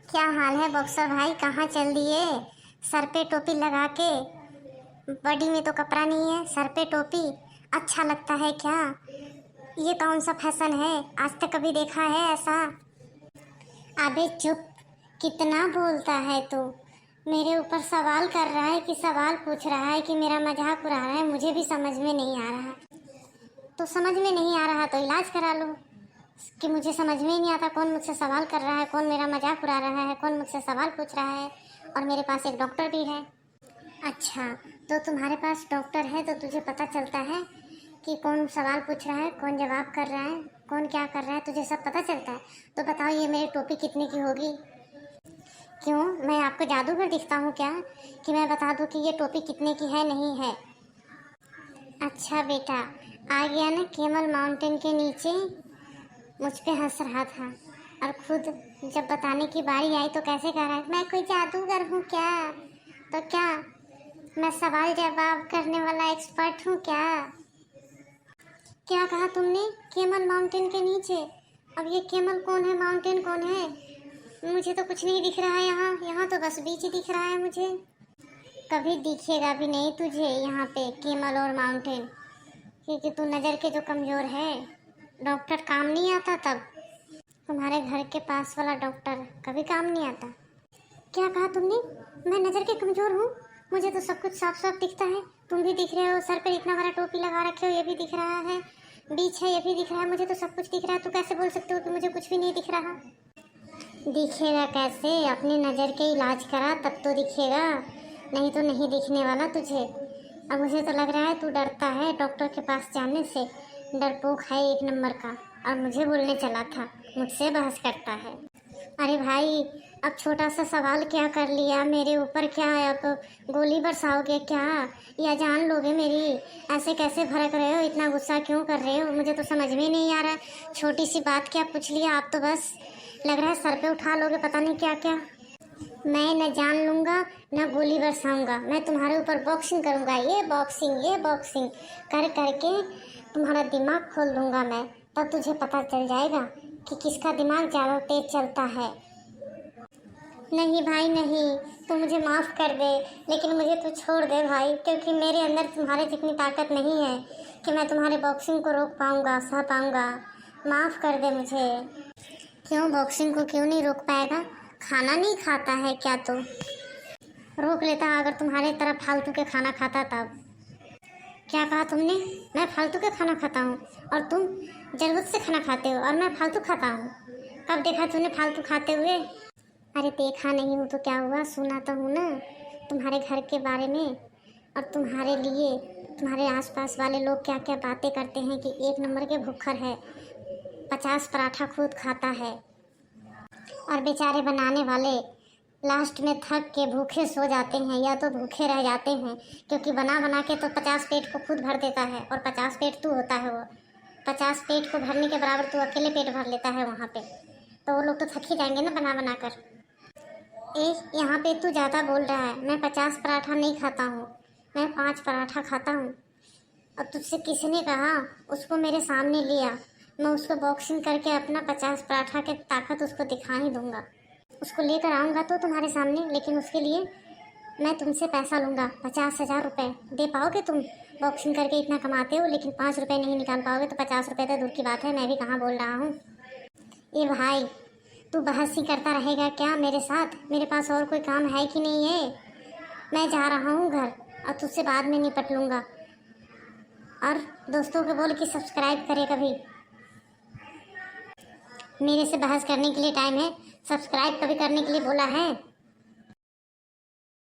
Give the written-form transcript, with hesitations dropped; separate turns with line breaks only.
क्या हाल है बॉक्सर भाई, कहाँ चल दिए? सर पे टोपी लगा के, बॉडी में तो कपड़ा नहीं है, सर पे टोपी अच्छा लगता है क्या? ये कौन सा फैशन है? आज तक कभी देखा है ऐसा? अबे चुप, कितना बोलता है तू? मेरे ऊपर सवाल कर रहा है कि सवाल पूछ रहा है कि मेरा मजाक उड़ा रहा है। मुझे भी समझ में नहीं आ रहा। तो समझ में नहीं आ रहा तो इलाज करा लो। कि मुझे समझ में ही नहीं आता कौन मुझसे सवाल कर रहा है, कौन मेरा मजाक उड़ा रहा है, कौन मुझसे सवाल पूछ रहा है। और मेरे पास एक डॉक्टर भी है। अच्छा, तो तुम्हारे पास डॉक्टर है तो तुझे पता चलता है कि कौन सवाल पूछ रहा है, कौन जवाब कर रहा है, कौन क्या कर रहा है, तुझे सब पता चलता है। तो बताओ ये मेरी टोपी कितने की होगी? क्यों, मैं आपको जादूगर दिखता हूँ क्या कि मैं बता दूँ कि ये टोपी कितने की है नहीं है? अच्छा बेटा, आ गया ना केमल माउंटेन के नीचे। मुझ पे हंस रहा था और खुद जब बताने की बारी आई तो कैसे कह रहा है मैं कोई जादूगर हूँ क्या? तो क्या मैं सवाल जवाब करने वाला एक्सपर्ट हूँ क्या? क्या कहा तुमने? केमल माउंटेन के नीचे? अब ये केमल कौन है, माउंटेन कौन है? मुझे तो कुछ नहीं दिख रहा है। यहाँ तो बस बीच ही दिख रहा है मुझे। कभी दिखेगा भी नहीं तुझे यहाँ पे केमल और माउंटेन, क्योंकि तू नज़र के जो कमज़ोर है। डॉक्टर काम नहीं आता तब। तुम्हारे घर के पास वाला डॉक्टर कभी काम नहीं आता। क्या कहा तुमने? मैं नज़र के कमज़ोर हूँ? मुझे तो सब कुछ साफ साफ दिखता है। तुम भी दिख रहे हो, सर पर इतना बड़ा टोपी लगा रखे हो, ये भी दिख रहा है। बीच है, ये भी दिख रहा है। मुझे तो सब कुछ दिख रहा है। तो कैसे बोल सकते हो कि मुझे कुछ भी नहीं दिख रहा? दिखेगा कैसे? अपनी नज़र के इलाज करा तब तो दिखेगा, नहीं तो नहीं दिखने वाला तुझे। अब मुझे तो लग रहा है तू डरता है डॉक्टर के पास जाने से। डरपोक है एक नंबर का। और मुझे बोलने चला था, मुझसे बहस करता है। अरे भाई, अब छोटा सा सवाल क्या कर लिया मेरे ऊपर? क्या है, अब गोली बरसाओगे क्या या जान लोगे मेरी? ऐसे कैसे भड़क रहे हो? इतना गुस्सा क्यों कर रहे हो? मुझे तो समझ में नहीं आ रहा। छोटी सी बात क्या पूछ लिया आप तो बस लग रहा है सर पे उठा लोगे पता नहीं क्या क्या। मैं न जान लूँगा न गोली बरसाऊँगा। मैं तुम्हारे ऊपर बॉक्सिंग करूँगा। ये बॉक्सिंग कर करके तुम्हारा दिमाग खोल दूँगा मैं। तब तुझे पता चल जाएगा कि किसका दिमाग ज़्यादा तेज चलता है। नहीं भाई नहीं, तू मुझे माफ़ कर दे, लेकिन मुझे तू छोड़ दे भाई, क्योंकि मेरे अंदर तुम्हारे जितनी ताकत नहीं है कि मैं तुम्हारे बॉक्सिंग को रोक पाऊँगा, सह पाऊँगा। माफ़ कर दे मुझे। क्यों, बॉक्सिंग को क्यों नहीं रोक पाएगा? खाना नहीं खाता है क्या तू? रोक लेता अगर तुम्हारे तरह फालतू के खाना खाता तब। क्या कहा तुमने? मैं फालतू के खाना खाता हूँ और तुम ज़रूरत से खाना खाते हो और मैं फालतू खाता हूँ? कब देखा तूने फालतू खाते हुए? अरे देखा नहीं हूँ तो क्या हुआ, सुना तो हूँ ना तुम्हारे घर के बारे में। और तुम्हारे लिए तुम्हारे आसपास वाले लोग क्या क्या बातें करते हैं कि एक नंबर के भूखर है, 50 पराठा खुद खाता है। और बेचारे बनाने वाले लास्ट में थक के भूखे सो जाते हैं या तो भूखे रह जाते हैं, क्योंकि बना बना के तो 50 पेट को खुद भर देता है और 50 पेट तू होता है। वो 50 पेट को भरने के बराबर तू अकेले पेट भर लेता है वहाँ पे। तो वो लोग तो थक ही जाएंगे ना बना बना कर। यहाँ पे तू ज़्यादा बोल रहा है। मैं 50 पराठा नहीं खाता हूँ, मैं 5 पराठा खाता हूँ। और तुझसे किसने कहा? उसको मेरे सामने लिया, मैं उसको बॉक्सिंग करके अपना 50 पराठा के ताकत उसको दिखा ही दूँगा। उसको लेकर आऊँगा तो तुम्हारे सामने, लेकिन उसके लिए मैं तुमसे पैसा लूँगा। 50,000 रुपये दे पाओगे तुम? बॉक्सिंग करके इतना कमाते हो लेकिन 5 रुपये नहीं निकाल पाओगे तो 50 रुपये तो दूर की बात है, मैं भी कहाँ बोल रहा हूँ। ये भाई, तू बहस ही करता रहेगा क्या मेरे साथ? मेरे पास और कोई काम है कि नहीं है? मैं जा रहा हूँ घर और तुझसे बाद में निपट लूँगा। और दोस्तों को बोल कि सब्सक्राइब करे कभी। मेरे से बहस करने के लिए टाइम है, सब्सक्राइब कभी करने के लिए बोला है?